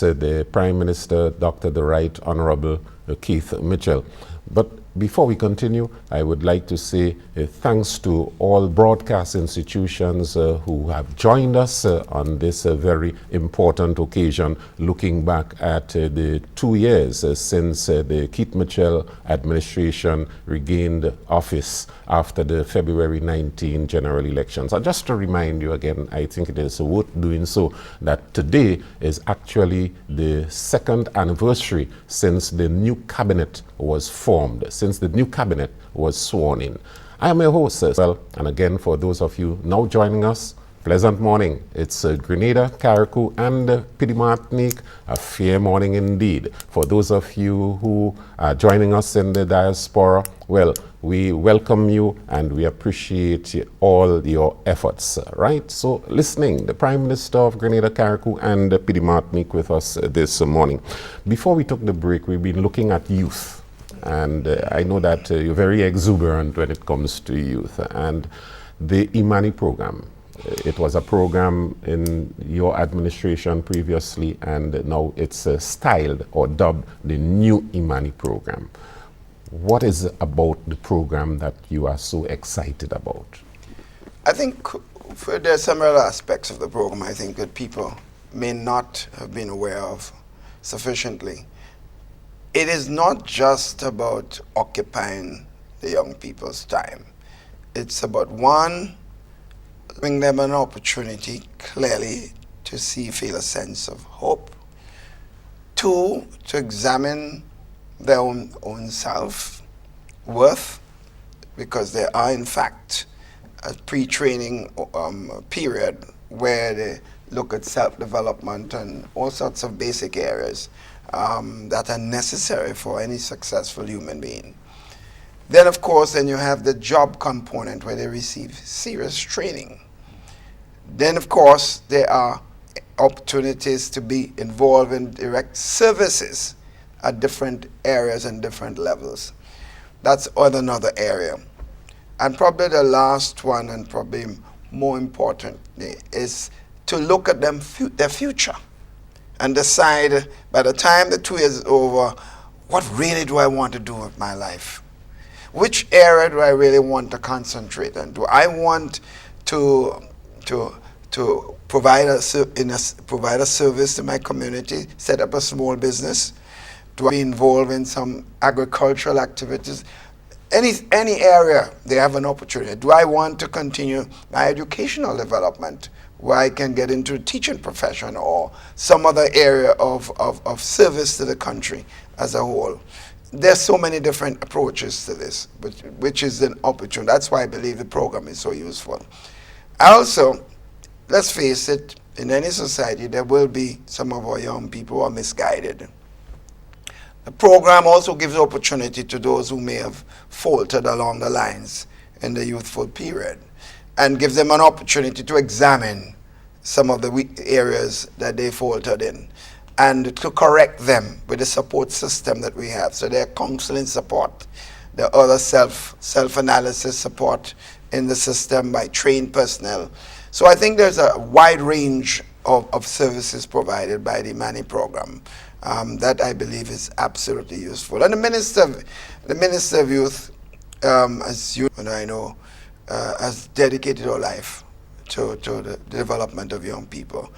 is the Prime Minister, Dr. the Right Honorable Keith Mitchell. But before we continue, I would like to say thanks to all broadcast institutions who have joined us on this very important occasion, looking back at the 2 years since the Keith Mitchell administration regained office after the February 19 general elections. And just to remind you again, I think it is worth doing so, that today is actually the second anniversary since the new cabinet was formed, since the new cabinet was sworn in. I am your host, and again, for those of you now joining us, pleasant morning. It's Grenada, Carriacou, and Petite Martinique. A fair morning indeed. For those of you who are joining us in the diaspora, well, we welcome you and we appreciate all your efforts, right? So, listening, the Prime Minister of Grenada, Carriacou, and Petite Martinique with us this morning. Before we took the break, we've been looking at youth. And I know that you're very exuberant when it comes to youth. And the Imani program, it was a program in your administration previously, and now it's styled or dubbed the new Imani program. What is it about the program that you are so excited about? I think there are several aspects of the program I think that people may not have been aware of sufficiently. It is not just about occupying the young people's time. It's about, one, giving them an opportunity clearly to feel a sense of hope. Two, to examine their own self-worth, because they are in fact a pre-training period where they look at self-development and all sorts of basic areas that are necessary for any successful human being. Then, of course, you have the job component where they receive serious training. Then, of course, there are opportunities to be involved in direct services at different areas and different levels. That's another area. And probably the last one, and probably more importantly, is to look at their future and decide, by the time the 2 years is over, what really do I want to do with my life? Which area do I really want to concentrate on? Do I want to provide a service to my community, set up a small business? Do I be involved in some agricultural activities? Any area they have an opportunity. Do I want to continue my educational development, where I can get into the teaching profession or some other area of service to the country as a whole? There's so many different approaches to this, which is an opportunity. That's why I believe the program is so useful. Also, let's face it, in any society, there will be some of our young people who are misguided. The program also gives opportunity to those who may have faltered along the lines in the youthful period, and gives them an opportunity to examine some of the weak areas that they faltered in and to correct them with the support system that we have. So there are counseling support, there are other self-analysis support in the system by trained personnel. So I think there's a wide range of services provided by the Imani program that I believe is absolutely useful. And the Minister of Youth, as you and I know, has dedicated her life to the development of young people.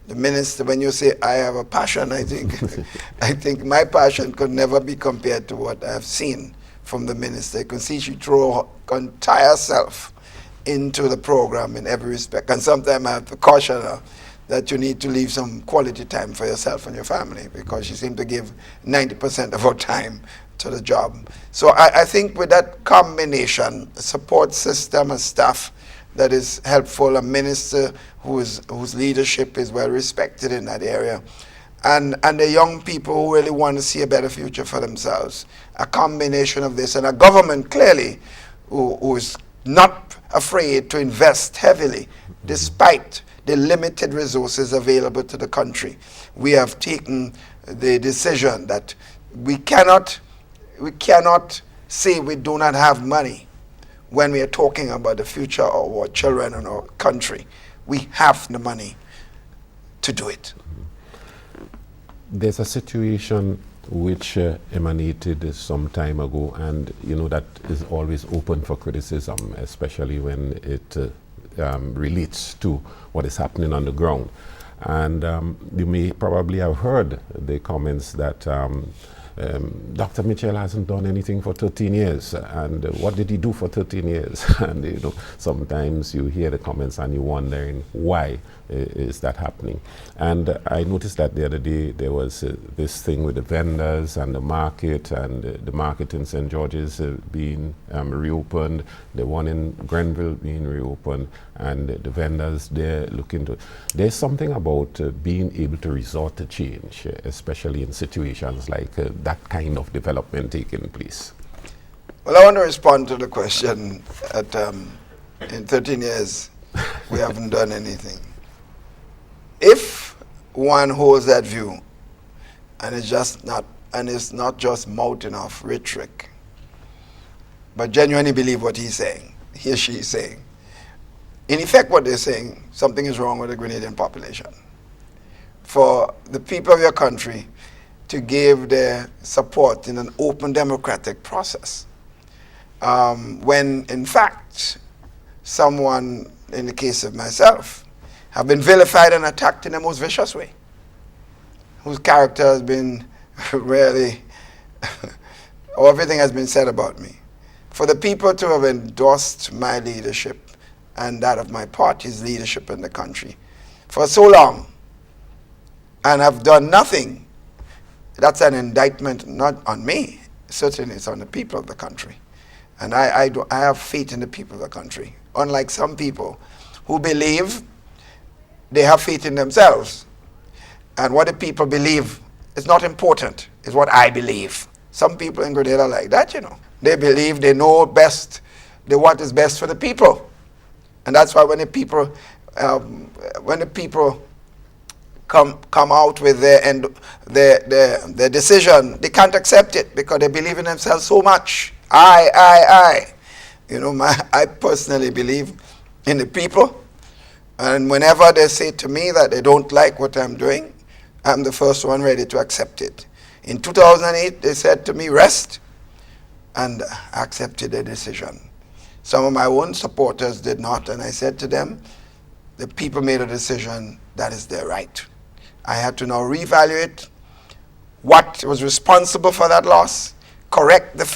The minister, when you say I have a passion, I think my passion could never be compared to what I've seen from the minister. You can see she threw her entire self into the program in every respect. And sometimes I have to caution her that you need to leave some quality time for yourself and your family, because she seemed to give 90% of her time to the job. So I think with that combination, a support system and staff that is helpful, a minister whose leadership is well respected in that area, and the young people who really want to see a better future for themselves, a combination of this, and a government clearly who is not afraid to invest heavily despite the limited resources available to the country. We have taken the decision that we cannot say we do not have money when we are talking about the future of our children and our country. We have the money to do it. there's a situation which emanated some time ago, and that is always open for criticism, especially when it relates to what is happening on the ground. And you may probably have heard the comments that Dr. Mitchell hasn't done anything for 13 years, and what did he do for 13 years? And sometimes you hear the comments and you're wondering why is that happening. And I noticed that the other day there was this thing with the vendors and the market, and the market in St. George's being reopened, the one in Grenville being reopened, and the vendors there looking to. There's something about being able to resort to change, especially in situations like that kind of development taking place. Well, I want to respond to the question that in 13 years we haven't done anything. If one holds that view, and it's not just mouthing off rhetoric, but genuinely believe what he's saying, he or she is saying, in effect what they're saying, something is wrong with the Grenadian population. For the people of your country to give their support in an open democratic process, when in fact someone, in the case of myself, have been vilified and attacked in the most vicious way, whose character has been really, or everything has been said about me. For the people to have endorsed my leadership and that of my party's leadership in the country for so long and have done nothing, that's an indictment not on me, certainly it's on the people of the country. And I have faith in the people of the country, unlike some people who believe they have faith in themselves. And what the people believe is not important, it's what I believe. Some people in Grenada are like that, They believe they know best, what is best for the people. And that's why when the people come out with their decision, they can't accept it because they believe in themselves so much. I personally believe in the people. And whenever they say to me that they don't like what I'm doing, I'm the first one ready to accept it. In 2008, they said to me, rest, and I accepted the decision. Some of my own supporters did not, and I said to them, the people made a decision, that is their right. I had to now reevaluate what was responsible for that loss, correct the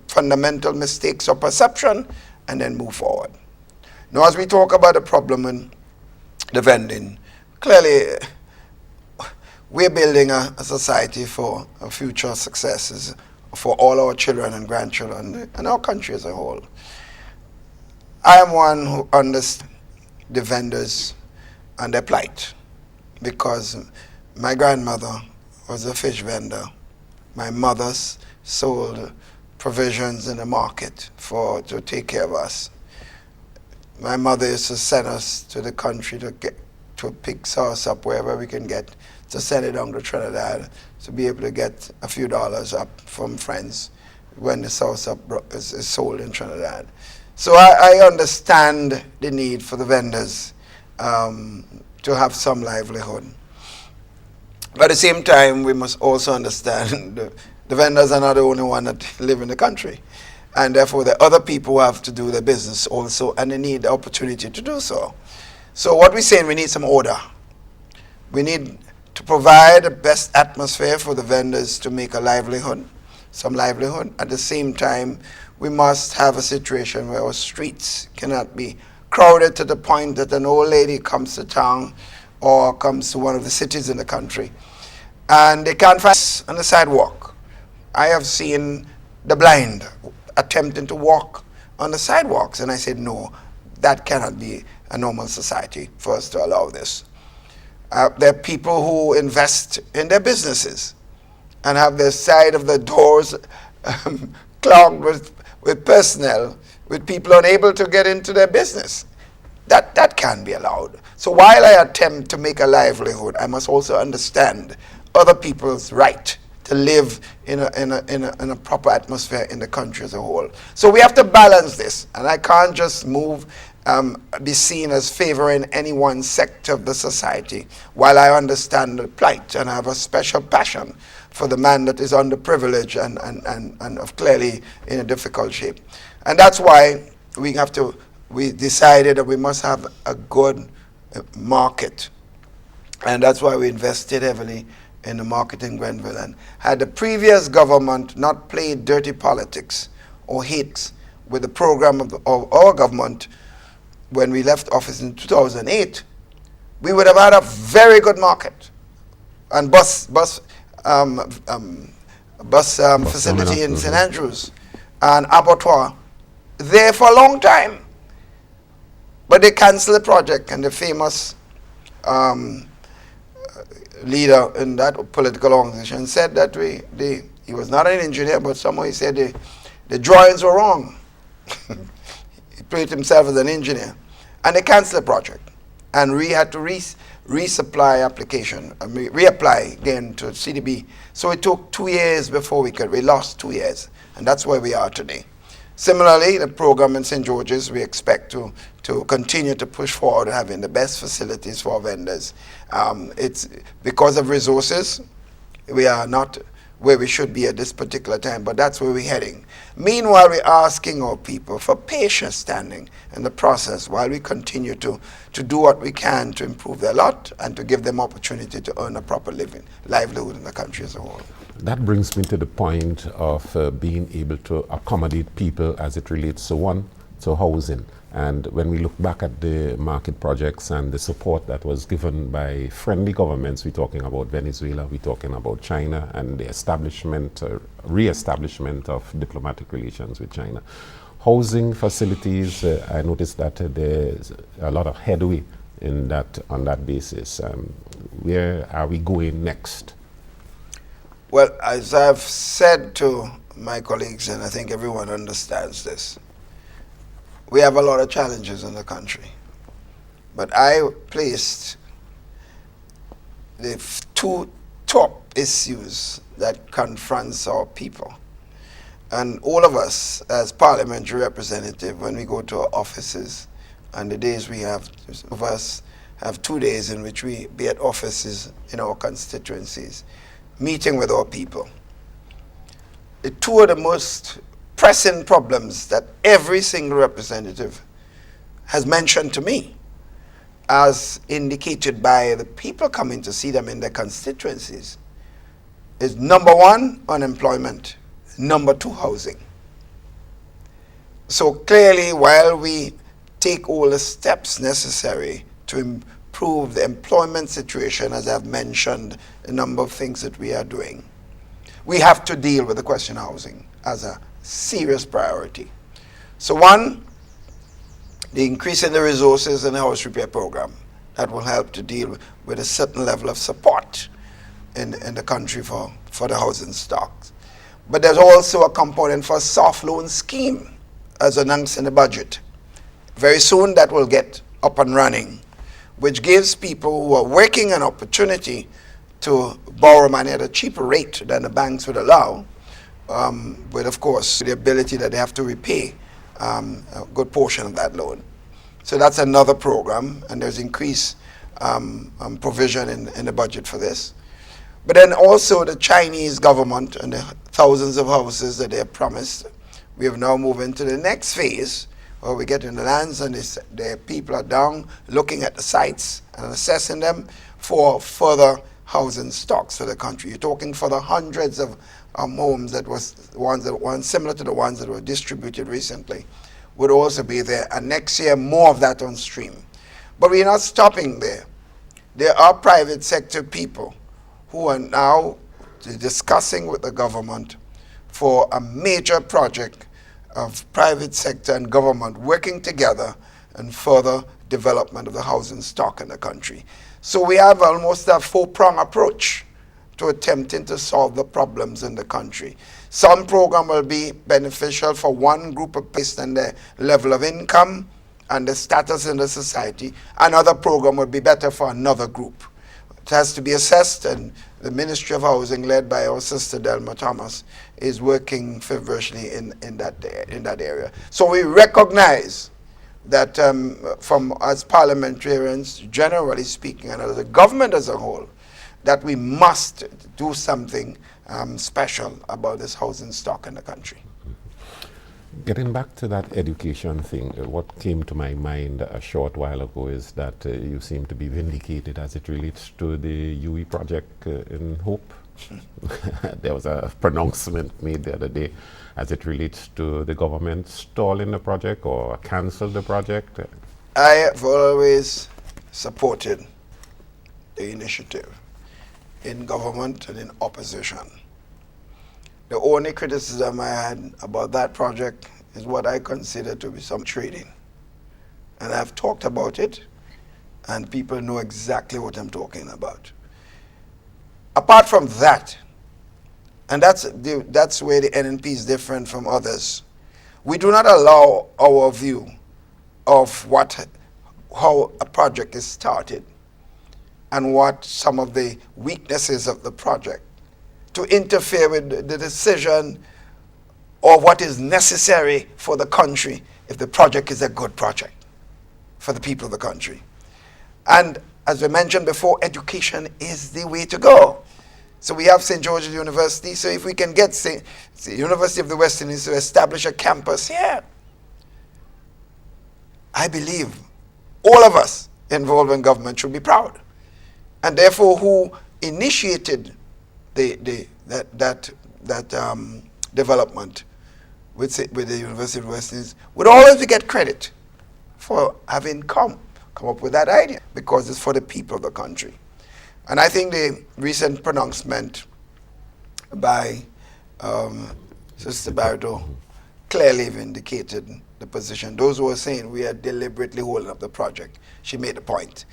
fundamental mistakes of perception, and then move forward. Now, as we talk about the problem in the vending, clearly we're building a society for future successes for all our children and grandchildren and our country as a whole. I am one who understands the vendors and their plight, because my grandmother was a fish vendor. My mother sold provisions in the market to take care of us. My mother used to send us to the country to pick sauce up wherever we can get, to send it down to Trinidad to be able to get a few dollars up from friends when the sauce up is sold in Trinidad. So I understand the need for the vendors to have some livelihood. But at the same time, we must also understand the vendors are not the only one that live in the country. And therefore, the other people have to do their business also, and they need the opportunity to do so. So what we're saying, we need some order. We need to provide the best atmosphere for the vendors to make a livelihood, some livelihood. At the same time, we must have a situation where our streets cannot be crowded to the point that an old lady comes to town or comes to one of the cities in the country and they can't find on the sidewalk. I have seen the blind attempting to walk on the sidewalks, and I said, no, that cannot be a normal society for us to allow this. There are people who invest in their businesses and have their side of the doors clogged with personnel, with people unable to get into their business. That can't be allowed. So while I attempt to make a livelihood, I must also understand other people's right to live in a proper atmosphere in the country as a whole. So we have to balance this, and I can't just move be seen as favoring any one sector of the society, while I understand the plight and I have a special passion for the man that is underprivileged and of clearly in a difficult shape. And that's why we decided that we must have a good market. And that's why we invested heavily in the market in Grenville. And had the previous government not played dirty politics or hate with the program of our government, when we left office in 2008, we would have had a very good market and bus facility in St. Andrews and abattoir there for a long time. But they canceled the project, and the famous leader in that political organization said that he was not an engineer, but somehow he said the drawings were wrong. He played himself as an engineer. And they canceled the project. And we had to resupply application, reapply again to CDB. So it took 2 years before we lost 2 years. And that's where we are today. Similarly, the program in St. George's, we expect to continue to push forward, having the best facilities for our vendors. It's because of resources, we are not where we should be at this particular time, but that's where we're heading. Meanwhile, we're asking our people for patient standing in the process while we continue to do what we can to improve their lot and to give them opportunity to earn a proper livelihood in the country as a whole. That brings me to the point of being able to accommodate people as it relates to housing. And when we look back at the market projects and the support that was given by friendly governments, we're talking about Venezuela, we're talking about China, and the establishment, re-establishment of diplomatic relations with China. Housing facilities, I noticed that there's a lot of headway on that basis. Where are we going next? Well, as I've said to my colleagues, and I think everyone understands this, we have a lot of challenges in the country. But I placed the two top issues that confronts our people. And all of us as parliamentary representatives, when we go to our offices, and the days we have, some of us have 2 days in which we be at offices in our constituencies, meeting with our people. The two of the most pressing problems that every single representative has mentioned to me, as indicated by the people coming to see them in their constituencies, is number one, unemployment, number two, housing. So clearly, while we take all the steps necessary to improve the employment situation, as I've mentioned, a number of things that we are doing, we have to deal with the question of housing as a serious priority. So one, the increase in the resources in the house repair program that will help to deal with a certain level of support in the country for the housing stocks. But there's also a component for a soft loan scheme as announced in the budget. Very soon that will get up and running, which gives people who are working an opportunity to borrow money at a cheaper rate than the banks would allow, with, of course, the ability that they have to repay a good portion of that loan. So that's another program, and there's increased provision in the budget for this. But then also the Chinese government and the thousands of houses that they have promised, we have now moved into the next phase, where we get in the lands and the people are down looking at the sites and assessing them for further housing stocks for the country. You're talking for the hundreds of homes that was ones similar to the ones that were distributed recently would also be there, and next year more of that on stream. But we're not stopping there. There are private sector people who are now discussing with the government for a major project of private sector and government working together and further development of the housing stock in the country. So we have almost a four-prong approach to attempting to solve the problems in the country. Some program will be beneficial for one group based on their level of income and the status in the society. Another program will be better for another group. It has to be assessed, and the Ministry of Housing, led by our sister Delma Thomas, is working feverishly in that area. So we recognize that from as parliamentarians, generally speaking, and as a government as a whole, that we must do something special about this housing stock in the country. Getting back to that education thing, what came to my mind a short while ago is that you seem to be vindicated as it relates to the UE project in Hope. There was a pronouncement made the other day as it relates to the government stalling the project or cancel the project. I have always supported the initiative in government and in opposition. The only criticism I had about that project is what I consider to be some trading. And I've talked about it, and people know exactly what I'm talking about. Apart from that, and that's where the NNP is different from others, we do not allow our view of how a project is started and what some of the weaknesses of the project to interfere with the decision or what is necessary for the country if the project is a good project for the people of the country. And as I mentioned before, education is the way to go. So we have St. George's University, so if we can get the University of the West Indies to establish a campus here, I believe all of us involved in government should be proud. And therefore, who initiated that development with the University of the West Indies would always get credit for having come up with that idea, because it's for the people of the country. And I think the recent pronouncement by Sister Bardo clearly vindicated the position. Those who were saying we are deliberately holding up the project, she made the point.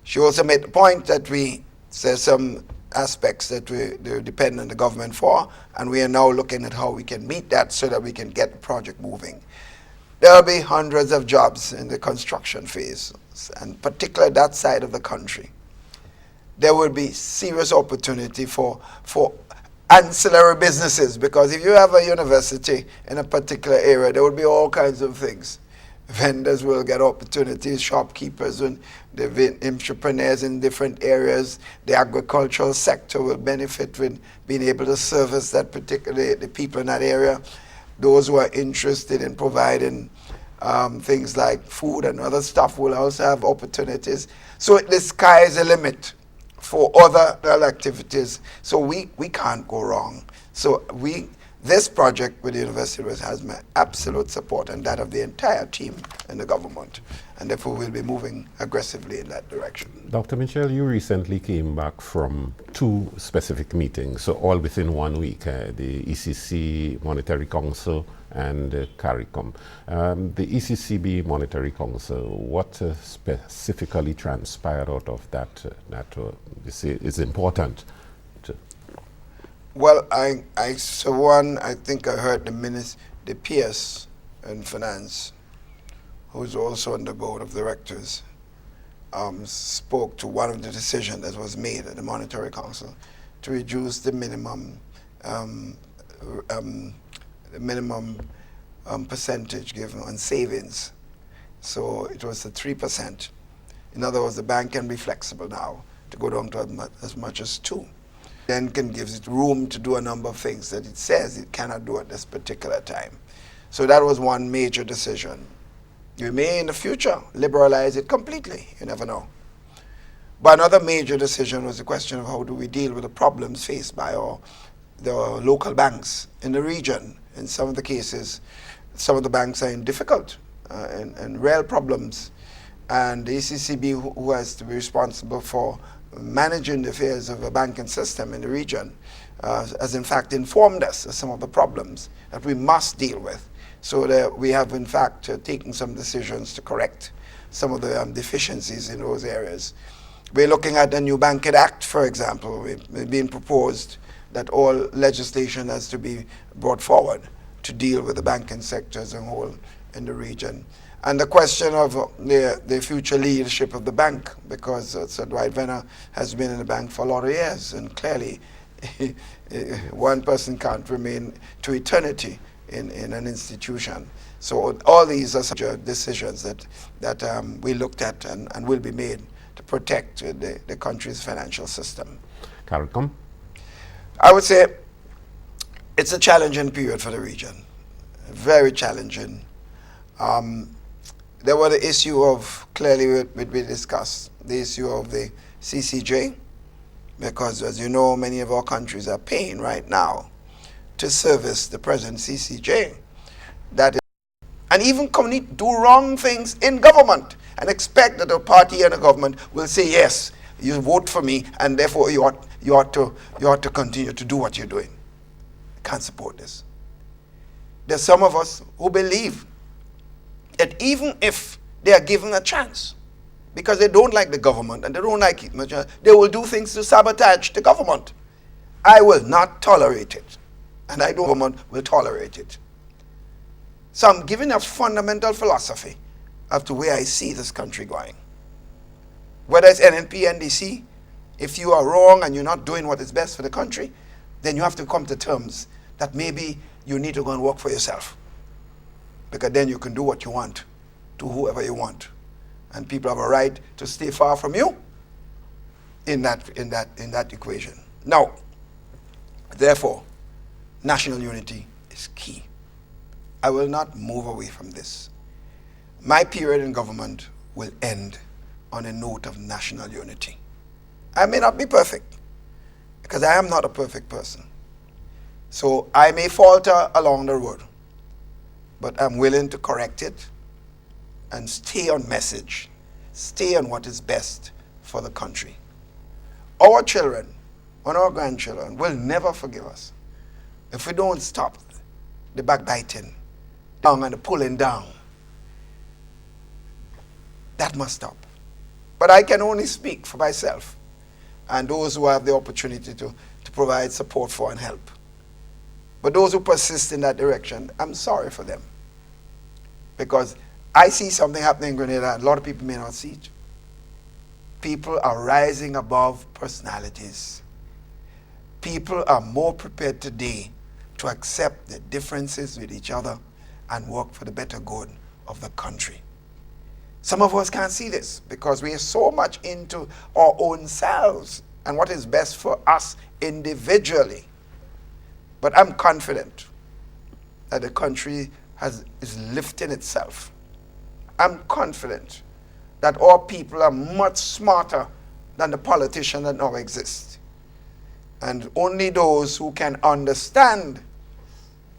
She also made the point that there's some aspects that we depend on the government for, and we are now looking at how we can meet that so that we can get the project moving. There will be hundreds of jobs in the construction phase, and particularly that side of the country. There will be serious opportunity for ancillary businesses, because if you have a university in a particular area, there will be all kinds of things. Vendors will get opportunities, shopkeepers and the entrepreneurs in different areas. The agricultural sector will benefit with being able to service that particular, the people in that area. Those who are interested in providing things like food and other stuff will also have opportunities. So the sky is the limit for other activities. So we can't go wrong. So this project with the University of West has my absolute support and that of the entire team in the government. And therefore we'll be moving aggressively in that direction. Dr. Mitchell, you recently came back from 2 specific meetings, so all within 1 week, the ECC Monetary Council and CARICOM. The ECCB Monetary Council, what specifically transpired out of that you see is important? Well, I think I heard the PS in finance, who's also on the board of directors, spoke to one of the decisions that was made at the Monetary Council to reduce the minimum percentage given on savings. So it was the 3%. In other words, the bank can be flexible now to go down to as much as 2%. Then gives it room to do a number of things that it says it cannot do at this particular time. So that was one major decision. You may in the future liberalize it completely, you never know. But another major decision was the question of how do we deal with the problems faced by the local banks in the region. In some of the cases, some of the banks are in difficult and real problems. And the ECCB, who has to be responsible for managing the affairs of a banking system in the region, has in fact informed us of some of the problems that we must deal with. So that we have in fact taken some decisions to correct some of the deficiencies in those areas. We're looking at the new Banking Act, for example. It's being proposed that all legislation has to be brought forward to deal with the banking sector as a whole in the region. And the question of the future leadership of the bank, because Sir Dwight Venner has been in the bank for a lot of years, and clearly one person can't remain to eternity in an institution. So all these are such decisions that we looked at and will be made to protect the country's financial system. CARICOM? I would say it's a challenging period for the region, very challenging. There was the issue of, clearly we discussed, the issue of the CCJ, because as you know, many of our countries are paying right now to service the present CCJ. And even do wrong things in government and expect that a party and a government will say, yes, you vote for me, and therefore you ought to continue to do what you're doing. Can't support this. There's some of us who believe that even if they are given a chance, because they don't like the government and they don't like it much, they will do things to sabotage the government. I will not tolerate it, and I don't government will tolerate it. So I'm giving a fundamental philosophy of the way I see this country going. Whether it's NNP, NDC, if you are wrong and you're not doing what is best for the country, then you have to come to terms that maybe you need to go and work for yourself. Because then you can do what you want to whoever you want. And people have a right to stay far from you in that equation. Now, therefore, national unity is key. I will not move away from this. My period in government will end on a note of national unity. I may not be perfect, because I am not a perfect person. So I may falter along the road, but I'm willing to correct it and stay on message, stay on what is best for the country. Our children and our grandchildren will never forgive us if we don't stop the backbiting and the pulling down. That must stop. But I can only speak for myself and those who have the opportunity to provide support for and help. But those who persist in that direction, I'm sorry for them. Because I see something happening in Grenada, and a lot of people may not see it. People are rising above personalities. People are more prepared today to accept the differences with each other and work for the better good of the country. Some of us can't see this because we are so much into our own selves and what is best for us individually. But I'm confident that the country is lifting itself. I'm confident that our people are much smarter than the politicians that now exist. And only those who can understand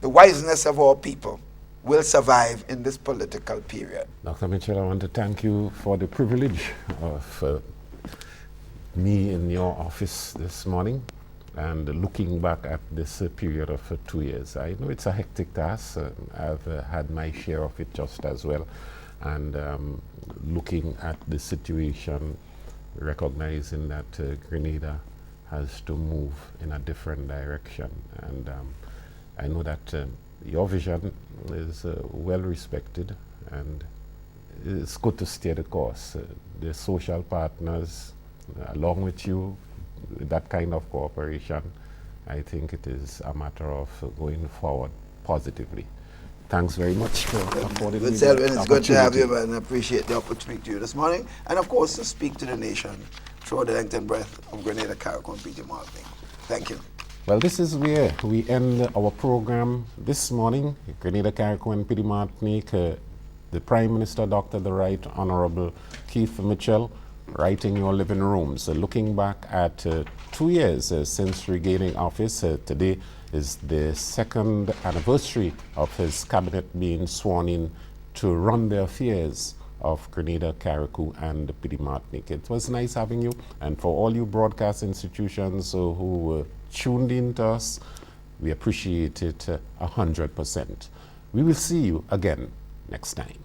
the wiseness of our people will survive in this political period. Dr. Mitchell, I want to thank you for the privilege of me in your office this morning and looking back at this period of 2 years. I know it's a hectic task. I've had my share of it just as well. And looking at the situation, recognizing that Grenada has to move in a different direction. And I know that your vision is well respected, and it's good to steer the course. The social partners, along with you, with that kind of cooperation, I think it is a matter of going forward positively. Thanks very much for affording me the opportunity. It's good to have you, and I appreciate the opportunity to speak to you this morning, and of course to speak to the nation through the length and breadth of Grenada, CARICOM, Peter Martin. Thank you. Well, this is where we end our program this morning. Grenada, CARICOM, and Petite Martinique, the Prime Minister, Dr. the Right Honorable Keith Mitchell, right in your living rooms. Looking back at 2 years since regaining office, today is the second anniversary of his cabinet being sworn in to run the affairs of Grenada, CARICOM, and Petite Martinique. It was nice having you, and for all you broadcast institutions who tuned in to us, we appreciate it 100%. We will see you again next time.